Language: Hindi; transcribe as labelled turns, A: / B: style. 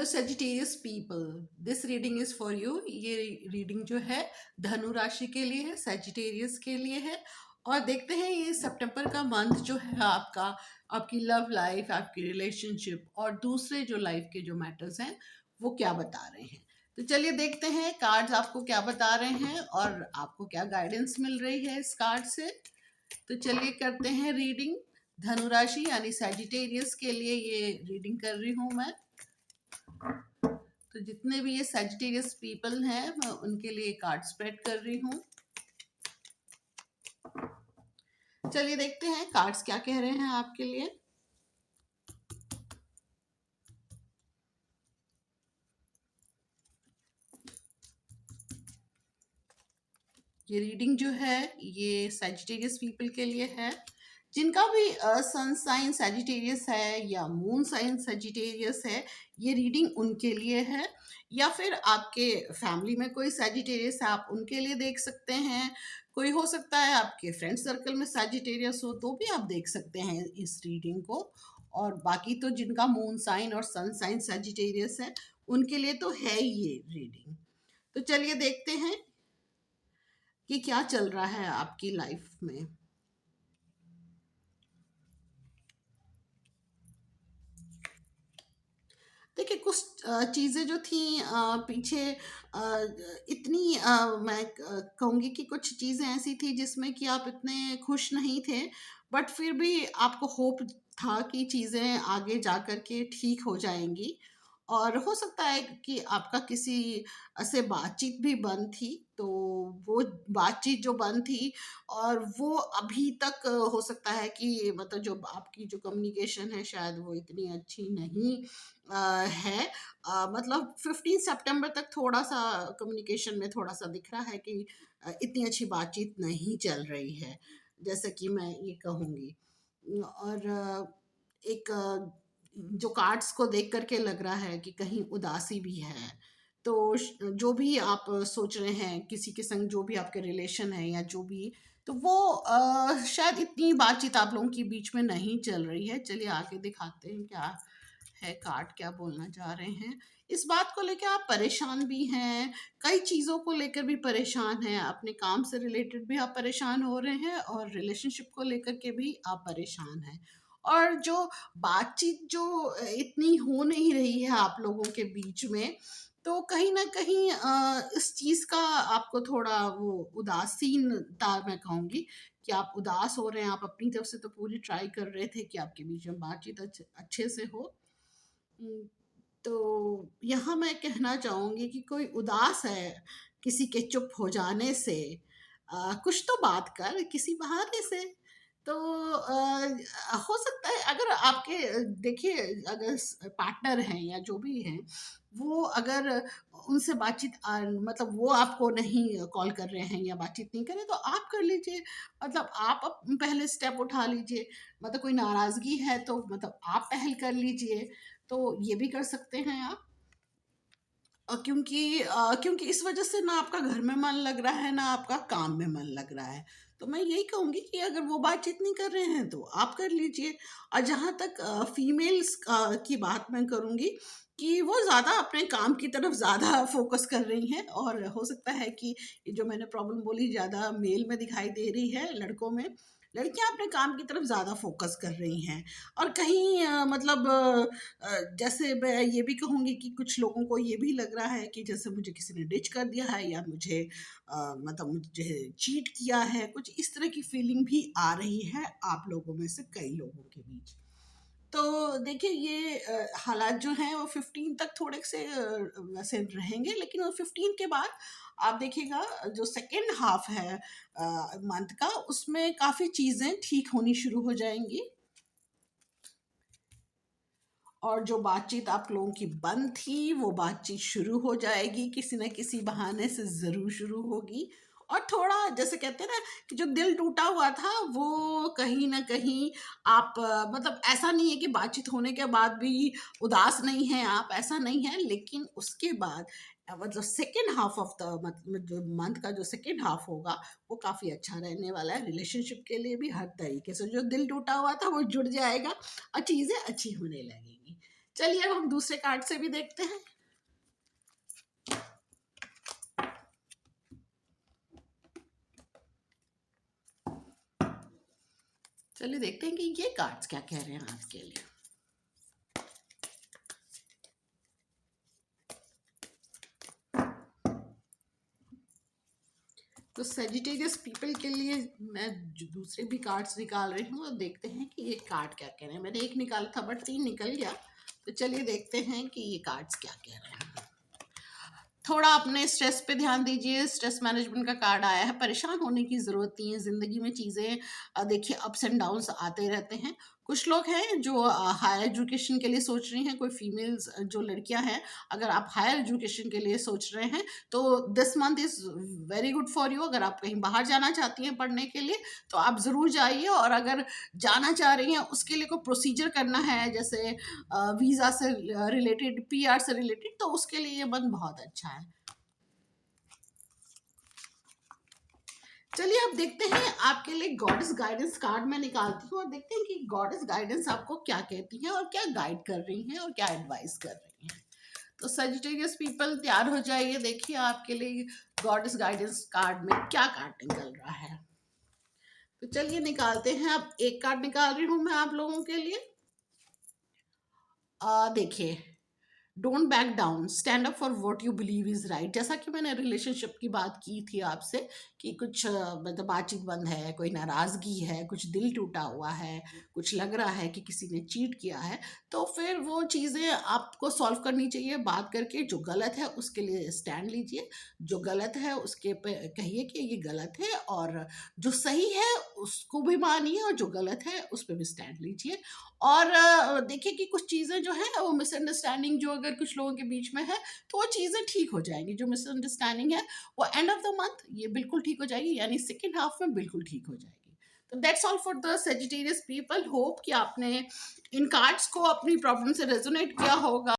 A: Sagittarius people, this reading is for you. ये रीडिंग जो है धनु राशि के लिए है, सेजिटेरियस के लिए है। और देखते हैं ये सितंबर का मंथ जो है आपका, आपकी लव लाइफ, आपकी रिलेशनशिप और दूसरे जो लाइफ के जो मैटर्स हैं वो क्या बता रहे हैं। तो चलिए देखते हैं कार्ड्स आपको क्या बता रहे हैं और आपको क्या गाइडेंस मिल रही है इस कार्ड से। तो चलिए करते हैं रीडिंग। धनु राशि यानी सेजिटेरियस के लिए ये रीडिंग कर रही हूँ मैं। तो जितने भी ये सेजिटेरियस पीपल हैं मैं उनके लिए कार्ड स्प्रेड कर रही हूँ। चलिए देखते हैं कार्ड्स क्या कह रहे हैं आपके लिए। ये रीडिंग जो है ये सेजिटेरियस पीपल के लिए है। जिनका भी सन साइन सेजिटेरियस है या मून साइन सेजिटेरियस है, ये रीडिंग उनके लिए है। या फिर आपके फैमिली में कोई सेजिटेरियस है, आप उनके लिए देख सकते हैं। कोई हो सकता है आपके फ्रेंड सर्कल में सेजिटेरियस हो तो भी आप देख सकते हैं इस रीडिंग को। और बाकी तो जिनका मून साइन और सन साइन सेजिटेरियस है उनके लिए तो है ही ये रीडिंग। तो चलिए देखते हैं कि क्या चल रहा है आपकी लाइफ में। देखिए कुछ चीज़ें जो थी पीछे इतनी मैं कहूँगी कि कुछ चीज़ें ऐसी थी जिसमें कि आप इतने खुश नहीं थे, बट फिर भी आपको होप था कि चीज़ें आगे जा कर के ठीक हो जाएंगी। और हो सकता है कि आपका किसी से बातचीत भी बंद थी, तो वो बातचीत जो बंद थी और वो अभी तक हो सकता है कि मतलब जो आपकी जो कम्युनिकेशन है शायद वो इतनी अच्छी नहीं है। मतलब 15 सितंबर तक थोड़ा-सा कम्युनिकेशन में थोड़ा-सा दिख रहा है कि इतनी अच्छी बातचीत नहीं चल रही है, जैसे कि मैं ये कहूँगी। और एक जो कार्ड्स को देख कर के लग रहा है कि कहीं उदासी भी है। तो जो भी आप सोच रहे हैं किसी के संग, जो भी आपके रिलेशन है या जो भी, तो वो शायद इतनी बातचीत आप लोगों के बीच में नहीं चल रही है। चलिए आगे दिखाते हैं क्या है, कार्ड क्या बोलना चाह रहे हैं। इस बात को लेकर आप परेशान भी हैं, कई चीज़ों को लेकर भी परेशान हैं, अपने काम से रिलेटेड भी आप परेशान हो रहे हैं और रिलेशनशिप को लेकर के भी आप परेशान हैं। और जो बातचीत जो इतनी हो नहीं रही है आप लोगों के बीच में, तो कहीं न कहीं इस चीज़ का आपको थोड़ा वो उदासीनता मैं कहूँगी कि आप उदास हो रहे हैं। आप अपनी तरफ से तो पूरी ट्राई कर रहे थे कि आपके बीच में बातचीत अच्छे से हो। उम, तो यहाँ मैं कहना चाहूँगी कि कोई उदास है किसी के चुप हो जाने से, कुछ तो बात कर किसी बहाने से। तो हो सकता है अगर आपके देखिए अगर पार्टनर हैं या जो भी हैं, वो अगर उनसे बातचीत मतलब वो आपको नहीं कॉल कर रहे हैं या बातचीत नहीं कर रहे तो आप कर लीजिए। मतलब आप पहले स्टेप उठा लीजिए। मतलब कोई नाराज़गी है तो मतलब आप पहल कर लीजिए। तो ये भी कर सकते हैं आप। क्योंकि इस वजह से ना आपका घर में मन लग रहा है, ना आपका काम में मन लग रहा है। तो मैं यही कहूँगी कि अगर वो बातचीत नहीं कर रहे हैं तो आप कर लीजिए। और जहाँ तक फीमेल्स की बात मैं करूँगी कि वो ज़्यादा अपने काम की तरफ ज़्यादा फ़ोकस कर रही हैं और हो सकता है कि ये जो मैंने प्रॉब्लम बोली ज़्यादा मेल में दिखाई दे रही है, लड़कों में। लड़कियाँ अपने काम की तरफ ज़्यादा फ़ोकस कर रही हैं और कहीं मतलब जैसे मैं ये भी कहूँगी कि कुछ लोगों को ये भी लग रहा है कि जैसे मुझे किसी ने डिच कर दिया है या मुझे मतलब मुझे चीट किया है, कुछ इस तरह की फीलिंग भी आ रही है आप लोगों में से कई लोगों के बीच। तो देखिए ये हालात जो हैं वो 15 तक थोड़े से वैसे रहेंगे, लेकिन वो 15 के बाद आप देखिएगा जो सेकंड हाफ है मंथ का, उसमें काफ़ी चीज़ें ठीक होनी शुरू हो जाएँगी। और जो बातचीत आप लोगों की बंद थी, वो बातचीत शुरू हो जाएगी, किसी न किसी बहाने से ज़रूर शुरू होगी। और थोड़ा जैसे कहते हैं ना कि जो दिल टूटा हुआ था, वो कहीं न कहीं आप मतलब ऐसा नहीं है कि बातचीत होने के बाद भी उदास नहीं हैं आप, ऐसा नहीं है। लेकिन उसके बाद मतलब सेकंड हाफ ऑफ द मतलब जो मंथ का जो सेकंड हाफ होगा, वो काफ़ी अच्छा रहने वाला है। रिलेशनशिप के लिए भी हर तरीके से जो दिल टूटा हुआ था, वो जुड़ जाएगा और चीज़ें अच्छी होने लगेंगी। चलिए अब हम दूसरे कार्ड से भी देखते हैं। चलिए देखते हैं कि ये कार्ड्स क्या कह रहे हैं आपके लिए। तो सेजिटेरियस पीपल के लिए मैं जो दूसरे भी कार्ड्स निकाल रही हूँ और देखते हैं कि ये कार्ड क्या कह रहे हैं। मैंने एक निकाला था बट 3 निकल गया, तो चलिए देखते हैं कि ये कार्ड्स क्या कह रहे हैं। थोड़ा अपने स्ट्रेस पे ध्यान दीजिए, स्ट्रेस मैनेजमेंट का कार्ड आया है। परेशान होने की ज़रूरत नहीं है, ज़िंदगी में चीज़ें देखिए अप्स एंड डाउन्स आते रहते हैं। कुछ लोग हैं जो हायर एजुकेशन के लिए सोच रही हैं, कोई फीमेल्स जो लड़कियां हैं, अगर आप हायर एजुकेशन के लिए सोच रहे हैं तो this month is very good for you. अगर आप कहीं बाहर जाना चाहती हैं पढ़ने के लिए तो आप ज़रूर जाइए, और अगर जाना चाह रही हैं उसके लिए कोई प्रोसीजर करना है, जैसे वीज़ा से रिलेटेड, पीआर से रिलेटेड, तो उसके लिए ये मंथ बहुत अच्छा है। चलिए अब देखते हैं आपके लिए गॉडेस गाइडेंस कार्ड मैं निकालती हूँ और देखते हैं कि गॉडेस गाइडेंस आपको क्या कहती हैं और क्या गाइड कर रही हैं और क्या एडवाइस कर रही हैं। तो सजिटेरियस पीपल तैयार हो जाइए, देखिए आपके लिए गॉडेस गाइडेंस कार्ड में क्या कार्ड निकल रहा है। तो चलिए निकालते हैं। अब एक कार्ड निकाल रही हूँ मैं आप लोगों के लिए। देखिए, don't back down, stand up for what you believe is right. जैसा कि मैंने रिलेशनशिप की बात की थी आपसे कि कुछ मतलब बातचीत बंद है, कोई नाराज़गी है, कुछ दिल टूटा हुआ है, कुछ लग रहा है कि किसी ने चीट किया है, तो फिर वो चीज़ें आपको सॉल्व करनी चाहिए बात करके। जो गलत है उसके लिए स्टैंड लीजिए, जो गलत है उसके पे कहिए कि ये गलत है, और जो सही है उसको भी मानिए, और जो गलत है उस पर भी स्टैंड लीजिए। और देखिए कि कुछ चीज़ें जो हैं वो मिसअंडरस्टैंडिंग जो अगर कुछ लोगों के बीच में है तो वो चीज़ें ठीक हो जाएंगी। जो मिसअंडरस्टैंडिंग है वो एंड ऑफ द मंथ ये बिल्कुल ठीक हो जाएगी, यानी सेकेंड हाफ में बिल्कुल ठीक हो जाएगी। तो that's all for the Sagittarius people. Hope कि आपने इन कार्ड्स को अपनी प्रॉब्लम से रेजोनेट किया होगा।